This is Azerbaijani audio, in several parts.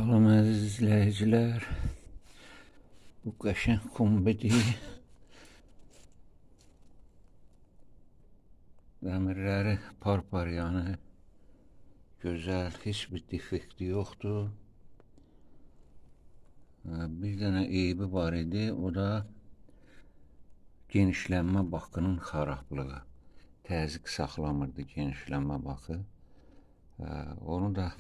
Salam əziz izləyicilər. Bu qəşəng kombedi dəmirləri parparyanı gözəl, heç bir defekti yoxdur. Bir dənə eybi var idi, o da genişlənmə bakının xarablığı. Təzyiq saxlamırdı genişlənmə bakı. Onu da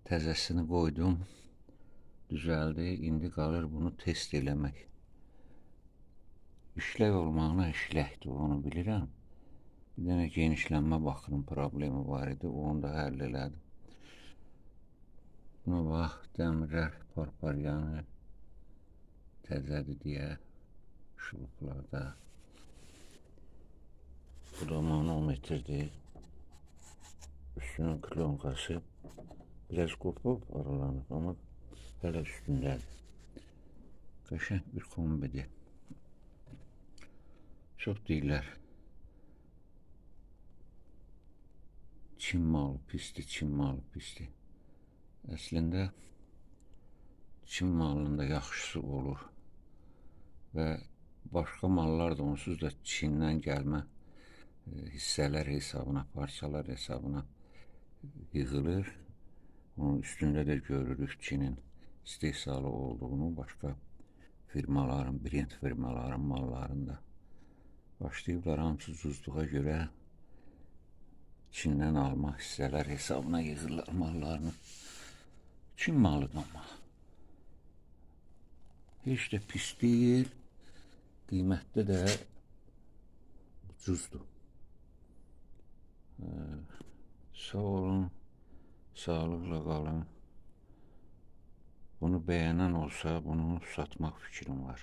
təzəsini qoydum, düzəldi. İndi qalır bunu test eləmək. İşlək olmağına işləkdir, onu bilirəm. Bir dənə genişlənmə bakının problemi var idi, onu da həll elədim. Buna bax, dəmirlər parparyanı təzədir deyə şuruplarda. Bu da manometrdir. Üstünün klonkası biraz kopub, aralanıb, amma hələ üstündədir. Qəşəng bir kombedi. Çox deyirlər, Çin malı pisdir, Çin malı pisdir. Əslində, Çin malının da yaxşısı olur və başqa mallar da onsuz da Çindən gəlmə hissələr hesabına, parçalar hesabına yığılır. Onun üstündə də görürük Çinin istehsalı olduğunu, başqa firmaların, brend firmaların mallarında. Başlayıblar hamısı ucuzluğa görə Çindən alma hissələr hesabına yığırlar mallarını. Çin malıdır amma. Heç də pis deyil, qiymətdə də ucuzdur. Sağ olun, sağlıqla qalın. Bunu bəyənən olsa, bunu satmaq fikrim var.